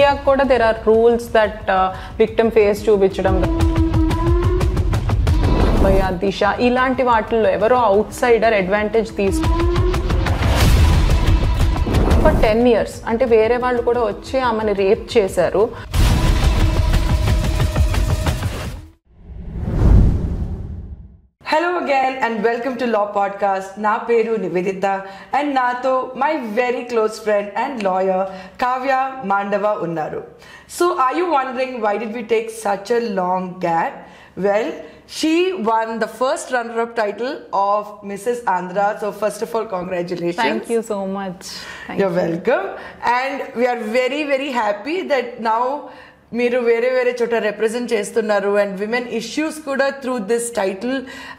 India కూడా there are rules that victim face చూపించడం, దిశ ఇలాంటి వాటిల్లో ఎవరో outsider advantage for 10 years అంటే వేరే వాళ్ళు కూడా వచ్చి ఆమెని రేప్ చేశారు. Hello again and welcome to Law Podcast. Na peru Nivedita and nato my very close friend and lawyer Kavya Mandava unnaru. So are you wondering why did we take such a long gap? Well, she won the first runner-up title of Mrs. Andhra. So first of all, congratulations. Thank you so much. You're welcome. And we are very, very happy that now మీరు వేరే వేరే చోట represent చేస్తున్నారు and women issues కూడా through this title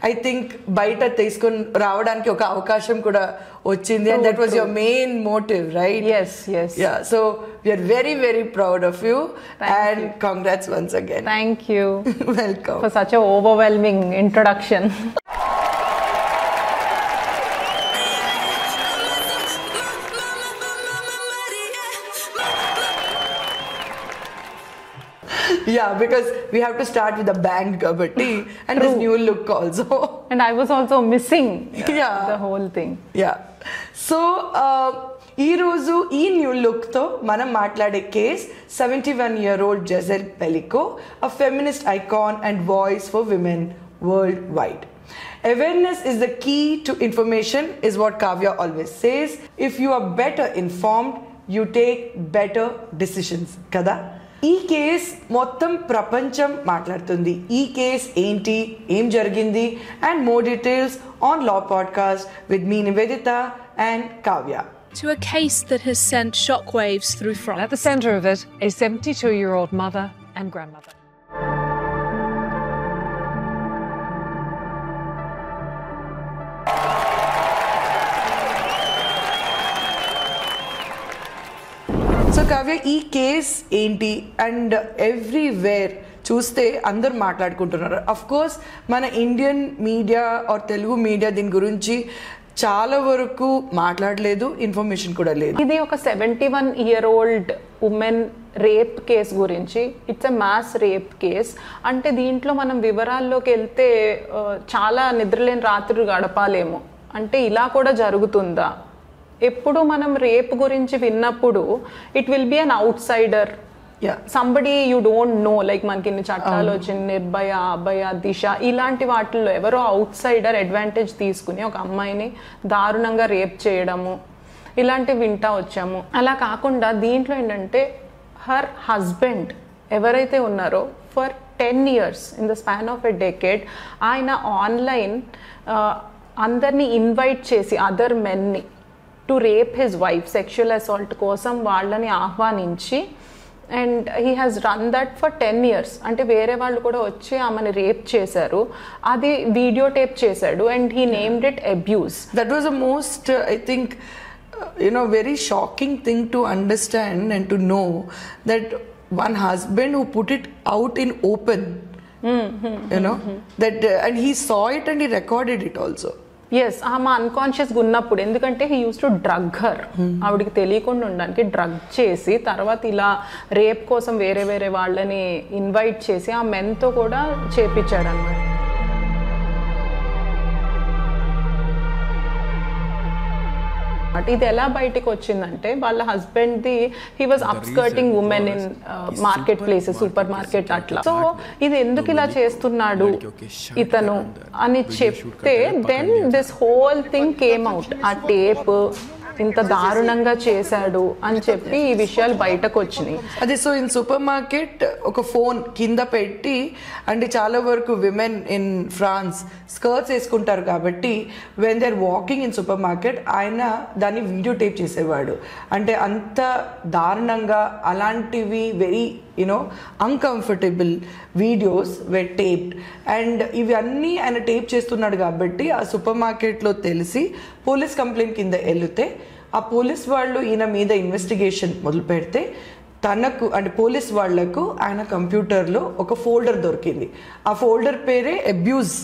I think బయట తీసుకొని రావడానికి ఒక అవకాశం కూడా వచ్చింది. And that was your main motive, right? Yes. Yeah, so we are very, very proud of you. And congrats once again. Thank you. Welcome. For such a overwhelming introduction. Yeah, because we have to start with a bang, kabatti, and this new look also. And I was also missing the whole thing. Yeah. So, ఈ రోజు ఈ new లుక్తో మనం మాట్లాడే case 71-year-old Giselle Pelicot, a feminist icon and voice for women worldwide. Awareness is the key to information is what Kavya always says. If you are better informed, you take better decisions. Kada? ఈ case మొత్తం ప్రపంచం మాట్లాడుతుంది. ఈ case ఏంటి, ఏం జరిగింది, and more details on law podcast with me Nivedita and Kavya. To a case that has sent shockwaves through France. At the centre of it, a 72-year-old mother and grandmother. So Kavya, ఈ case ఏంటి and everywhere చూస్తే అందరు మాట్లాడుకుంటున్నారు. Of course మన Indian media or Telugu media దీని గురించి చాలా వరకు మాట్లాడలేదు, ఇన్ఫర్మేషన్ కూడా లేదు. ఇది ఒక 71-year-old ఉమెన్ రేప్ కేస్ గురించి. It's a mass rape case. అంటే దీంట్లో మనం వివరాల్లోకి వెళ్తే చాలా నిద్రలేని రాత్రులు గడపాలేమో. అంటే ఇలా కూడా జరుగుతుందా? ఎప్పుడు మనం రేప్ గురించి విన్నప్పుడు it will be an out cider, somebody you don't know. Like మనకి ఇన్ని చట్టాలు వచ్చింది, నిర్భయ, అభయ, దిశ ఇలాంటి వాటిల్లో ఎవరో అవుట్ సైడర్ అడ్వాంటేజ్ తీసుకుని ఒక అమ్మాయిని దారుణంగా రేప్ చేయడము ఇలాంటివి వింటా వచ్చాము. అలా కాకుండా దీంట్లో ఏంటంటే హర్ హస్బెండ్ ఎవరైతే ఉన్నారో for 10 years in the span of a decade ఆయన ఆన్లైన్ అందరినీ ఇన్వైట్ చేసి అదర్ మెన్ని to rape his wife, sexual assault కోసం వాళ్ళని ఆహ్వానించి, and he has run that for 10 years. అంటే వేరే వాళ్ళు కూడా వచ్చి ఆమెని రేప్ చేశారు. అది వీడియో టేప్ చేశాడు and he named it abuse. That was the most I think very shocking thing to understand and to know that one husband who put it out in open, that and he saw it and he recorded it also. Yes, ఆమె అన్కాన్షియస్గా ఉన్నప్పుడు, ఎందుకంటే he uses to drug her, ఆవిడికి తెలియకుండా ఉండడానికి drug చేసి తర్వాత ఇలా రేప్ కోసం వేరే వేరే వాళ్ళని ఇన్వైట్ చేసి ఆ మెన్తో కూడా చేపించాడు అన్నమాట. ఇది ఎలా బయటికి వచ్చిందంటే వాళ్ళ హస్బెండ్ది he was upskirting women in market places, super market అట్లా. సో ఇది ఎందుకు ఇలా చేస్తున్నాడు ఇతను అని చెప్తే then this whole thing came out. ఆ టేప్ ఇంత దారుణంగా చేశాడు అని చెప్పి ఈ విషయాలు బయటకు వచ్చినాయి. అదే, సో ఇన్ సూపర్ మార్కెట్ ఒక ఫోన్ కింద పెట్టి, అంటే చాలా వరకు విమెన్ ఇన్ ఫ్రాన్స్ స్కర్ట్స్ వేసుకుంటారు కాబట్టి when they are walking in super market ఆయన దాన్ని వీడియో టేప్ చేసేవాడు. అంటే అంత దారుణంగా అలాంటివి very uncomfortable videos were taped and ఇవన్నీ ఆయన టేప్ చేస్తున్నాడు కాబట్టి ఆ సూపర్ మార్కెట్లో తెలిసి పోలీస్ కంప్లైంట్ కింద వెళ్తే ఆ పోలీస్ వాళ్ళు ఈయన మీద ఇన్వెస్టిగేషన్ మొదలు పెడితే తనకు అంటే పోలీస్ వాళ్లకు ఆయన కంప్యూటర్లో ఒక ఫోల్డర్ దొరికింది. ఆ ఫోల్డర్ పేరే అబ్యూజ్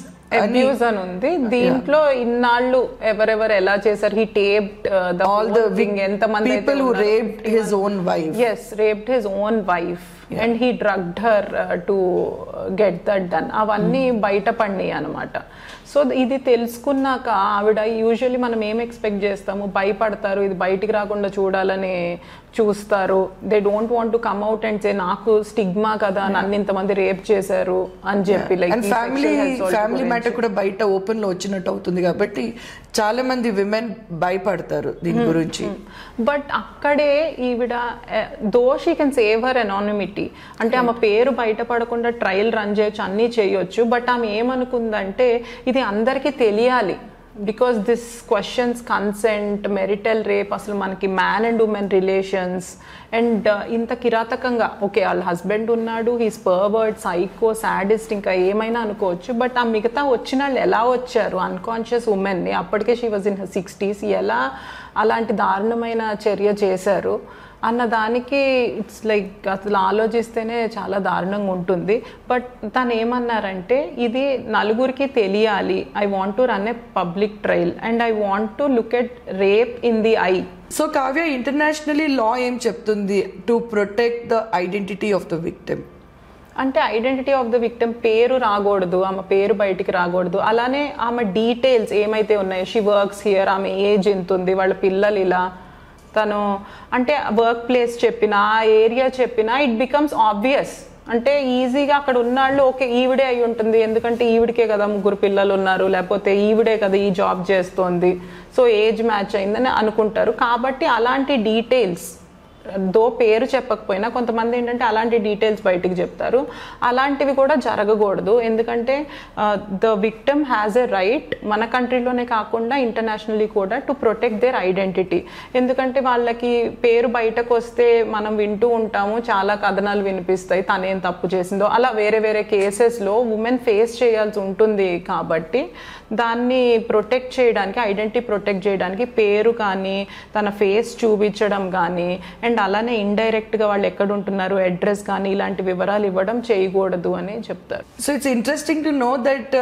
అబ్యూస్ అని ఉంది దీంట్లో. ఇన్నాళ్ళు ఎవరెవరు ఎలా చేశారు, హీ టేప్డ్ all the ఎంత మంది people who raped his own wife. Yes, raped his own wife and he drugged her to get that done. అవన్నీ బయటపడినాయి అనమాట. సో ఇది తెలుసుకున్నాక ఆవిడ యూజువల్లీ మనం ఏం ఎక్స్పెక్ట్ చేస్తాము, భయపడతారు, ఇది బయటికి రాకుండా చూడాలని చూస్తారు. They don't want to come out and say నాకు స్టిగ్మా కదా, నన్ను ఇంతమంది రేప్ చేశారు అని చెప్పి. లైక్ ఫ్యామిలీ మ్యాటర్ కూడా బయట ఓపెన్ లో వచ్చినట్టు అవుతుంది కాబట్టి చాలా మంది విమెన్ భయపడతారు దీని గురించి. బట్ అక్కడే ఈవిడ though she can save her anonymity, అంటే ఆమె పేరు బయటపడకుండా ట్రయల్ రన్ చేయొచ్చు, అన్నీ చేయొచ్చు. బట్ ఆమె ఏమనుకుందంటే ఇది అందరికీ తెలియాలి, because this questions consent, marital rape, అసలు మనకి man and women relations and ఇంత కిరాతకంగా, ఓకే వాళ్ళ హస్బెండ్ ఉన్నాడు, హీస్ పర్వర్డ్, సైకో, సాడిస్ట్, ఇంకా ఏమైనా అనుకోవచ్చు. బట్ ఆ మిగతా వచ్చిన వాళ్ళు ఎలా వచ్చారు, అన్కాన్షియస్ ఉమెన్ని, అప్పటికే she was in her 60s, ఎలా అలాంటి దారుణమైన చర్య చేశారు అన్న దానికి ఇట్స్ లైక్ అసలు ఆలోచిస్తేనే చాలా దారుణంగా ఉంటుంది. బట్ తను ఏమన్నారంటే ఇది నలుగురికి తెలియాలి, I want to run a public trial and I want to look at rape in the eye. So Kavya, internationally law ఏం చెప్తుంది to protect the identity of the victim? అంటే ఐడెంటిటీ ఆఫ్ ద విక్టిమ్ పేరు రాకూడదు, ఆమె పేరు బయటికి రాకూడదు. అలానే ఆమె డీటెయిల్స్ ఏమైతే ఉన్నాయో, షీ వర్క్స్ హియర్, ఆమె ఏజ్ ఎంత ఉంది, వాళ్ళ పిల్లలు ఇలా, తను అంటే వర్క్ ప్లేస్ చెప్పినా, ఆ ఏరియా చెప్పినా, ఇట్ బికమ్స్ ఆబ్వియస్. అంటే ఈజీగా అక్కడ ఉన్నాళ్ళు ఓకే ఈవిడే అయి ఉంటుంది, ఎందుకంటే ఈవిడికే కదా 3 పిల్లలు ఉన్నారు, లేకపోతే ఈవిడే కదా ఈ జాబ్ చేస్తోంది, సో ఏజ్ మ్యాచ్ అయిందని అనుకుంటారు. కాబట్టి అలాంటి డీటెయిల్స్ దో పేరు చెప్పకపోయినా కొంతమంది ఏంటంటే అలాంటి డీటెయిల్స్ బయటికి చెప్తారు. అలాంటివి కూడా జరగకూడదు, ఎందుకంటే the victim has a right, మన కంట్రీలోనే కాకుండా ఇంటర్నేషనల్లీ కూడా, టు ప్రొటెక్ట్ దేర్ ఐడెంటిటీ. ఎందుకంటే వాళ్ళకి పేరు బయటకు వస్తే మనం వింటూ ఉంటాము, చాలా కథనాలు వినిపిస్తాయి తనేం తప్పు చేసిందో, అలా వేరే వేరే కేసెస్లో ఉమెన్ ఫేస్ చేయాల్సి ఉంటుంది. కాబట్టి దాన్ని ప్రొటెక్ట్ చేయడానికి, ఐడెంటిటీ ప్రొటెక్ట్ చేయడానికి పేరు కానీ తన ఫేస్ చూపించడం కానీ, అండ్ అలానే ఇండైరెక్ట్గా వాళ్ళు ఎక్కడ ఉంటున్నారు అడ్రస్ కానీ ఇలాంటి వివరాలు ఇవ్వడం చేయకూడదు అని చెప్తారు. So it's interesting to know that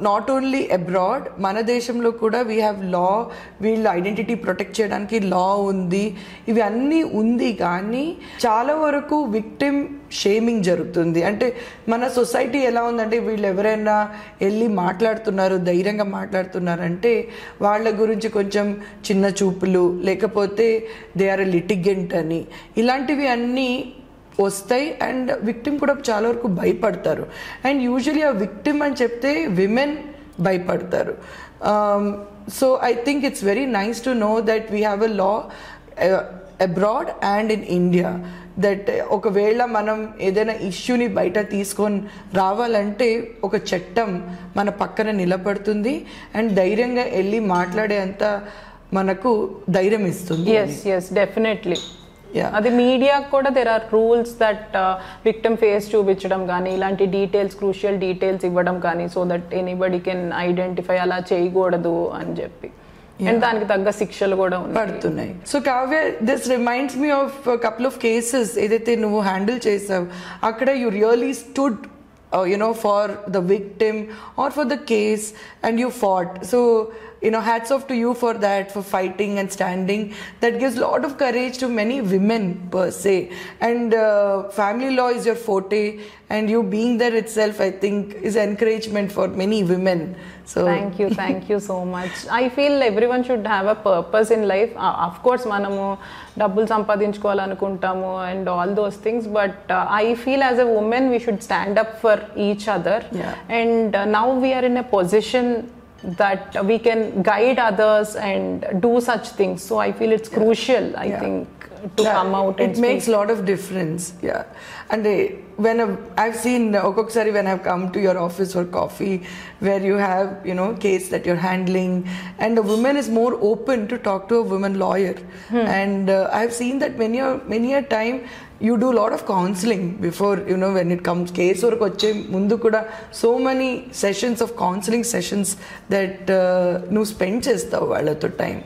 not only abroad, మన దేశంలో కూడా వీ హ్యావ్ లా, వీళ్ళు ఐడెంటిటీ ప్రొటెక్ట్ చేయడానికి లా ఉంది, ఇవి అన్నీ ఉంది. కానీ చాలా వరకు విక్టిమ్ షేమింగ్ జరుగుతుంది. అంటే మన సొసైటీ ఎలా ఉందంటే వీళ్ళు ఎవరైనా వెళ్ళి మాట్లాడుతున్నారు, ధైర్యంగా మాట్లాడుతున్నారంటే వాళ్ళ గురించి కొంచెం చిన్న చూపులు, లేకపోతే దే ఆర్ ఎ లిటిగెంట్ అని, ఇలాంటివి అన్నీ వస్తాయి. అండ్ విక్టిమ్ కూడా చాలా వరకు భయపడతారు. అండ్ యూజువలీ ఆ విక్టిమ్ అని చెప్తే విమెన్ భయపడతారు. So I think it's very nice to know that we have a law abroad and in India, that ఒకవేళ మనం ఏదైనా ఇష్యూని బయట తీసుకొని రావాలంటే ఒక చట్టం మన పక్కన నిలబడుతుంది అండ్ ధైర్యంగా వెళ్ళి మాట్లాడే అంత మనకు ధైర్యం ఇస్తుంది. Yes definitely. అది మీడియా కూడా there are rules that victim face చూపించడం కానీ, ఇలాంటి డీటెయిల్స్, క్రూషియల్ డీటెయిల్స్ ఇవ్వడం కానీ, so that anybody can identify, అలా చేయకూడదు అని చెప్పి. అండ్ దానికి తగ్గ శిక్షలు కూడా పడుతున్నాయి. So Kavya, this reminds me of couple of cases ఏదైతే నువ్వు హ్యాండిల్ చేసావు, అక్కడ you really stood for the victim or for the case and you fought. So hats off to you for that, for fighting and standing. That gives a lot of courage to many women per se. And family law is your forte, and you being there itself, I think, is encouragement for many women. So thank you so much. I feel everyone should have a purpose in life. Of course మనము డబ్బులు సంపాదించుకోవాలనుకుంటాము and all those things, but I feel as a woman we should stand up for each other. And now we are in a position that we can guide others and do such things. So I feel it's crucial, I think, to come out and it makes a lot of difference. And when I've seen okoksari when I've come to your office for coffee, where you have case that you're handling, and a woman is more open to talk to a woman lawyer. And I've seen that many a time you do a lot of counseling before, when it comes case వరకు వచ్చే ముందు కూడా so many sessions of counseling sessions that నువ్వు spend చేస్తావు వాళ్ళతో time.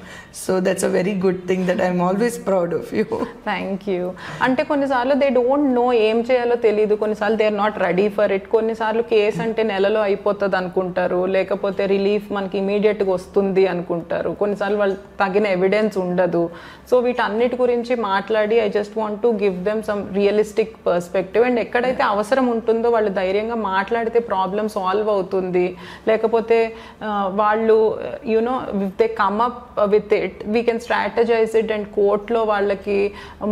So that's a very good thing that I'm always proud of you. Thank you. అంటే కొన్నిసార్లు they don't know ఏం చేయాలో తెలియదు, కొన్నిసార్లు they are not ready for it. కొన్నిసార్లు కేసు అంటే నెలలో అయిపోతుంది అనుకుంటారు, లేకపోతే రిలీఫ్ మనకి ఇమీడియట్గా వస్తుంది అనుకుంటారు, కొన్నిసార్లు వాళ్ళు తగిన ఎవిడెన్స్ ఉండదు. సో వీటన్నిటి గురించి మాట్లాడి I just want to give them some realistic perspective. And ఎక్కడైతే అవసరం ఉంటుందో వాళ్ళు ధైర్యంగా మాట్లాడితే ప్రాబ్లం సాల్వ్ అవుతుంది. లేకపోతే వాళ్ళు if they come up with it we can strategize it and కోర్ట్లో వాళ్ళకి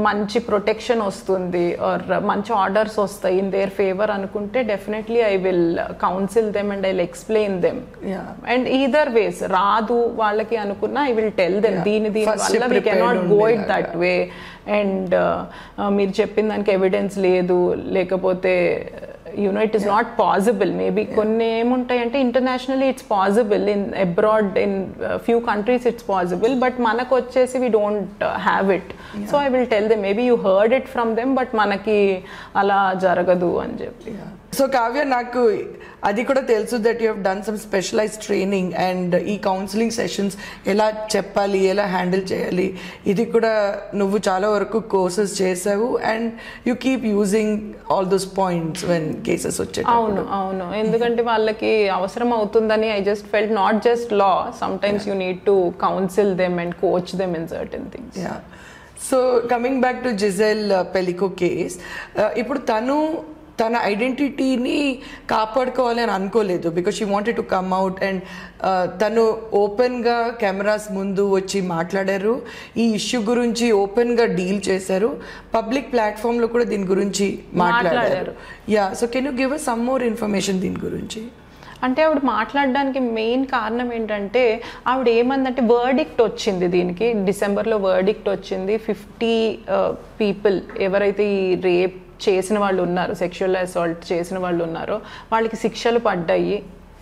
మంచి ప్రొటెక్షన్ వస్తుంది ఆర్ మంచి ఆర్డర్స్ వస్తాయి ఇన్ దేర్ ఫేవర్ అనుకుంటే definitely I will counsel them and I will explain them. And either ways రాదు వాళ్ళకి అనుకున్నా ఐ విల్ టెల్ దెమ్ దీని వల్ల we cannot go it that way. And మీరు చెప్పిన దానికి ఎవిడెన్స్ లేదు, లేకపోతే it is not possible. Maybe కొన్ని ఏముంటాయంటే internationally it's possible, in abroad in few countries it's possible, but మనకు వచ్చేసి we don't have it. So I will tell them maybe you heard it from them but మనకి అలా జరగదు అని చెప్పి. So Kavya, నాకు అది కూడా తెలుసు that you have done some specialized training and ఈ కౌన్సిలింగ్ సెషన్స్ ఎలా చెప్పాలి, ఎలా హ్యాండిల్ చేయాలి, ఇది కూడా నువ్వు చాలా వరకు కోర్సెస్ చేసావు and you keep using all those points when cases వచ్చాయి. అవును, ఎందుకంటే వాళ్ళకి అవసరం అవుతుందని I just felt not just law, sometimes you need to counsel them and coach them in certain things. So coming back to Gisele Pelicot case, ఇప్పుడు తన ఐడెంటిటీని కాపాడుకోవాలి అని అనుకోలేదు because she wanted to come out and తను ఓపెన్గా cameras ముందు వచ్చి మాట్లాడారు, ఈ ఇష్యూ గురించి ఓపెన్గా డీల్ చేశారు, పబ్లిక్ ప్లాట్ఫామ్లో కూడా దీని గురించి మాట్లాడారు. So can you give us some more information దీని గురించి? అంటే ఆవిడ మాట్లాడడానికి మెయిన్ కారణం ఏంటంటే ఆవిడ ఏమందంటే వర్డిక్ట్ వచ్చింది, దీనికి డిసెంబర్లో వర్డిక్ట్ వచ్చింది. 50 పీపుల్ ఎవరైతే ఈ రేప్ చేసిన వాళ్ళు ఉన్నారు, సెక్షువల్ అసాల్ట్ చేసిన వాళ్ళు ఉన్నారో వాళ్ళకి శిక్షలు పడ్డాయి.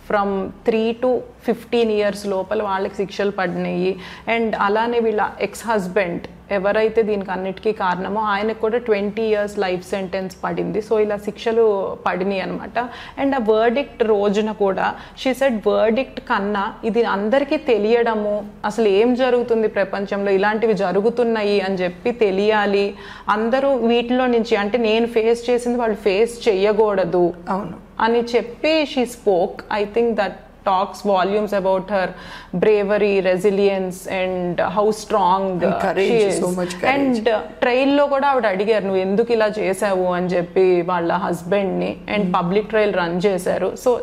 ఫ్రమ్ 3 to 15 years లోపల వాళ్ళకి శిక్షలు పడినాయి. అండ్ అలానే వీళ్ళ ఎక్స్ హస్బెండ్ ఎవరైతే దీనికి అన్నిటికీ కారణమో ఆయనకు కూడా 20 years లైఫ్ సెంటెన్స్ పడింది. సో ఇలా శిక్షలు పడినాయి అనమాట. అండ్ ఆ వర్డిక్ట్ రోజున కూడా షీ సెడ్ వర్డిక్ట్ కన్నా ఇది అందరికీ తెలియడము, అసలు ఏం జరుగుతుంది ప్రపంచంలో, ఇలాంటివి జరుగుతున్నాయి అని చెప్పి తెలియాలి, అందరూ వీటిలో నుంచి అంటే నేను ఫేస్ చేసింది వాళ్ళు ఫేస్ చెయ్యకూడదు అని చెప్పి she spoke. I think that talks volumes about her bravery, resilience and how strong she is. So much courage. And trial లో కూడా ఆవిడ అడిగారు నువ్వు ఎందుకు ఇలా చేసావు అని చెప్పి వాళ్ళ హస్బెండ్ ని, అండ్ పబ్లిక్ ట్రయల్ రన్ చేశారు. So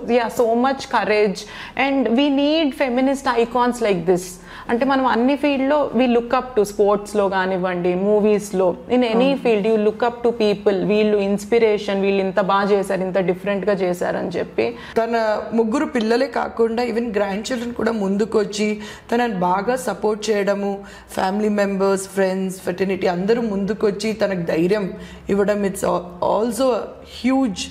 so much courage and we need feminist icons like this. అంటే మనం అన్ని ఫీల్డ్లో వీ లుక్ అప్ టు, స్పోర్ట్స్లో కానివ్వండి, మూవీస్లో, in any field you look up to people, వీళ్ళు ఇన్స్పిరేషన్, వీళ్ళు ఇంత బాగా చేశారు, ఇంత డిఫరెంట్గా చేశారని చెప్పి. తన ముగ్గురు పిల్లలే కాకుండా ఈవెన్ గ్రాండ్ చిల్డ్రన్ కూడా ముందుకు వచ్చి తనని బాగా సపోర్ట్ చేయడము, ఫ్యామిలీ మెంబర్స్, ఫ్రెండ్స్, ఫెటర్నిటీ అందరూ ముందుకు వచ్చి తనకు ధైర్యం ఇవ్వడం, ఇట్స్ ఆల్సో హ్యూజ్.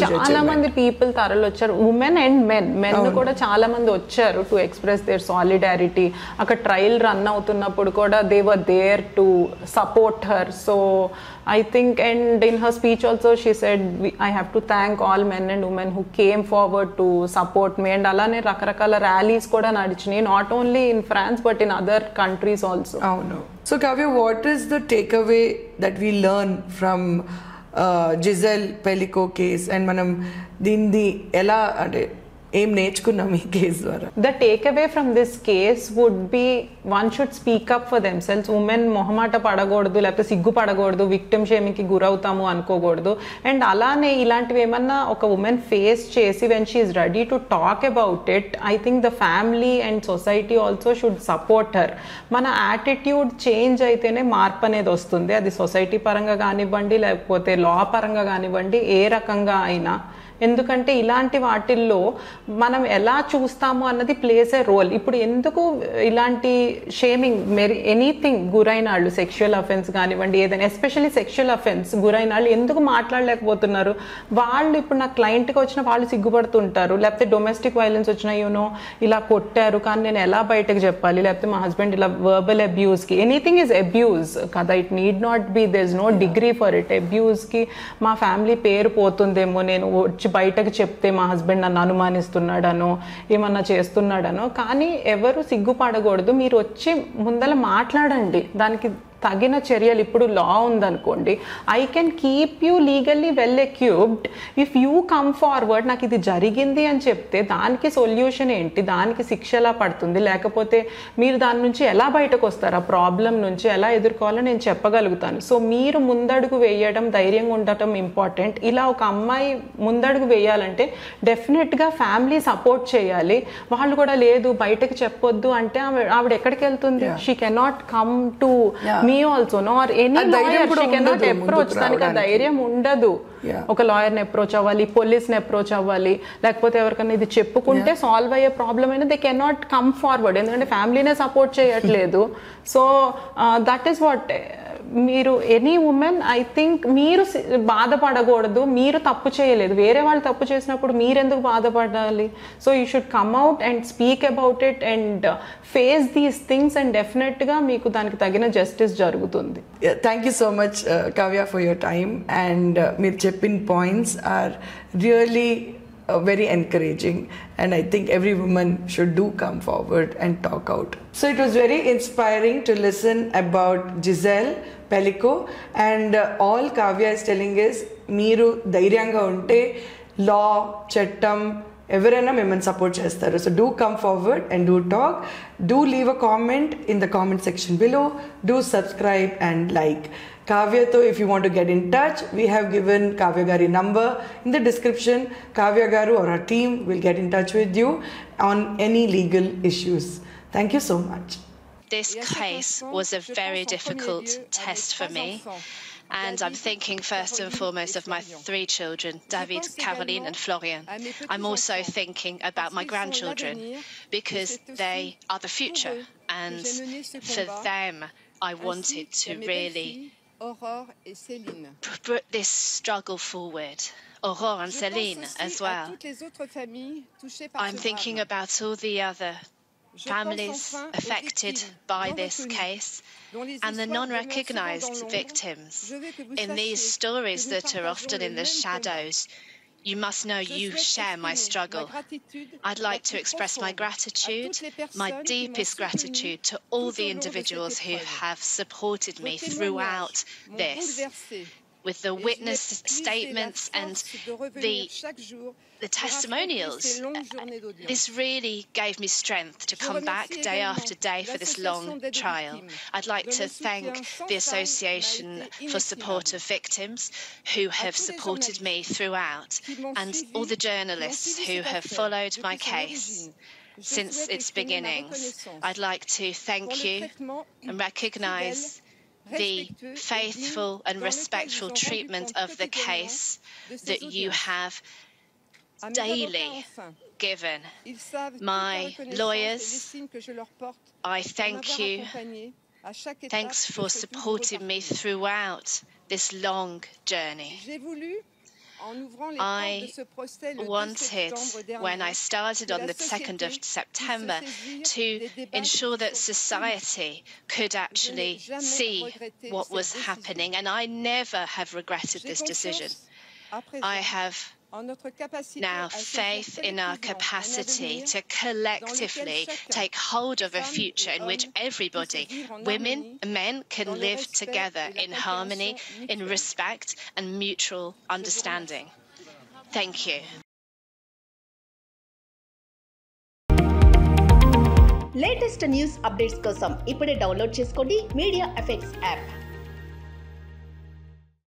చాలా మంది పీపుల్ తరలి వచ్చారు, ఉమెన్ అండ్ మెన్ కూడా చాలా మంది వచ్చారు టు ఎక్స్ప్రెస్ దేర్ సాలిడారిటీ. అక్కడ ట్రయల్ రన్ అవుతున్నప్పుడు కూడా they were there to support her. So I think, and in her speech also she said I have to thank all men and women who came forward to support me. And alane rakarakala rallies kuda nadichinayi, not only in France but in other countries also. Oh no. So Kavya, what is the takeaway that we learn from Gisele Pelicot case and మనం దీన్ని ఎలా అంటే ఏం నేర్చుకున్నాం ఈ case ద్వారా? The take away from this case would be one should speak up for themselves. Women మొహమాట పడకూడదు, లేకపోతే సిగ్గు పడకూడదు, విక్టిమ్ షేమింగ్కి గురవుతాము అనుకోకూడదు. అండ్ అలానే ఇలాంటివి ఏమన్నా ఒక ఉమెన్ ఫేస్ చేసి when she is ready to talk about it, I think the family and society also should support her. మన యాటిట్యూడ్ చేంజ్ అయితేనే మార్పు అనేది వస్తుంది. అది సొసైటీ పరంగా కానివ్వండి, లేకపోతే లా పరంగా కానివ్వండి, ఏ రకంగా అయినా ఎందుకంటే ఇలాంటి వాటిల్లో మనం ఎలా చూస్తాము అన్నది ప్లేస్ ఏ రోల్. ఇప్పుడు ఎందుకు ఇలాంటి షేమింగ్ ఎనీథింగ్ గురైన వాళ్ళు, సెక్షువల్ అఫెన్స్ కానివ్వండి, ఏదైనా ఎస్పెషల్లీ సెక్షువల్ అఫెన్స్ గురైన వాళ్ళు ఎందుకు మాట్లాడలేకపోతున్నారు? వాళ్ళు ఇప్పుడు నా క్లయింట్కి వచ్చిన వాళ్ళు సిగ్గుపడుతుంటారు, లేకపోతే డొమెస్టిక్ వైలెన్స్ వచ్చిన ఇలా కొట్టారు కానీ నేను ఎలా బయటకు చెప్పాలి, లేకపోతే మా హస్బెండ్ ఇలా వర్బల్ అబ్యూస్కి, ఎనీథింగ్ ఈజ్ అబ్యూస్ కదా, it need not be, there is no degree for it. అబ్యూస్కి మా ఫ్యామిలీ పేరు పోతుందేమో, నేను వచ్చి బయటకు చెప్తే మా హస్బెండ్ నన్ను అనుమానిస్తున్నాడనో ఏమన్నా చేస్తున్నాడనో. కానీ ఎవరు సిగ్గుపడకూడదు, మీరు వచ్చి ముందర మాట్లాడండి, దానికి తగిన చర్యలు. ఇప్పుడు లా ఉందనుకోండి, I can keep you legally well equipped if you come forward. నాకు ఇది జరిగింది అని చెప్తే దానికి సొల్యూషన్ ఏంటి, దానికి శిక్ష ఎలా పడుతుంది, లేకపోతే మీరు దాని నుంచి ఎలా బయటకు వస్తారు, ఆ ప్రాబ్లం నుంచి ఎలా ఎదుర్కోవాలో నేను చెప్పగలుగుతాను. సో మీరు ముందడుగు వేయడం, ధైర్యంగా ఉండటం ఇంపార్టెంట్. ఇలా ఒక అమ్మాయి ముందడుగు వేయాలంటే డెఫినెట్గా ఫ్యామిలీ సపోర్ట్ చేయాలి. వాళ్ళు కూడా లేదు బయటకు చెప్పొద్దు అంటే ఆవిడ ఎక్కడికి వెళ్తుంది? She cannot come to me also nor any lawyer, she cannot approach. దానికి ఆ ధైర్యం ఉండదు. ఒక లాయర్ని అప్రోచ్ అవ్వాలి, పోలీస్ని అప్రోచ్ అవ్వాలి, లేకపోతే ఎవరికైనా ఇది చెప్పుకుంటే సాల్వ్ అయ్యే ప్రాబ్లం అయినా దే కెనాట్ కమ్ ఫార్వర్డ్, ఎందుకంటే ఫ్యామిలీనే సపోర్ట్ చేయట్లేదు. సో దట్ ఈస్ వాట్ మీరు ఎనీ ఉమెన్ ఐ థింక్ మీరు బాధపడకూడదు. మీరు తప్పు చేయలేదు, వేరే వాళ్ళు తప్పు చేసినప్పుడు మీరెందుకు బాధపడాలి? So you should come out and speak about it and face these things and డెఫినెట్గా మీకు దానికి తగిన జస్టిస్ జరుగుతుంది. Thank you so much Kavya for your time and మీరు చెప్పిన points are really very encouraging, and I think every woman should do come forward and talk out. So it was very inspiring to listen about Giselle Pellico, and all Kavya is telling is meeru dhairyanga unte law chattam ఎవరైనా మిమ్మల్ని support చేస్తారు. So do come forward and do talk. Do leave a comment in the comment section below. Do subscribe and like. Kavyato, if you want to get in touch, we have given Kavya Gari number in the description. Kavya Garu or her team will get in touch with you on any legal issues. Thank you so much. This case was a very difficult test for me. And I'm thinking first and foremost of my 3 children, David, Caroline and Florian. I'm also thinking about my grandchildren because they are the future. And for them, I wanted to really put this struggle forward. Aurore and Céline as well. I'm thinking about all the other families affected by this case and the non-recognized victims. In these stories that are often in the shadows, you must know you share my struggle. I'd like to express my gratitude, my deepest gratitude to all the individuals who have supported me throughout this. With the witness statements and the testimonials, this really gave me strength to come back day after day for this long trial. I'd like to thank the Association for Support of Victims who have supported me throughout, and all the journalists who have followed my case since its beginnings. I'd like to thank you and recognise the faithful and respectful treatment of the case that you have daily given. My lawyers, I thank you. Thanks for supporting me throughout this long journey. I wanted, when I started on the 2nd of September, to ensure that society could actually see what was happening, and I never have regretted this decision. I have now faith in our capacity to collectively take hold of a future in which everybody, women and men, can live together in harmony, in respect and mutual understanding. Thank you. Latest news updates కోసం ఇప్పుడే download చేసుకోండి media effects app.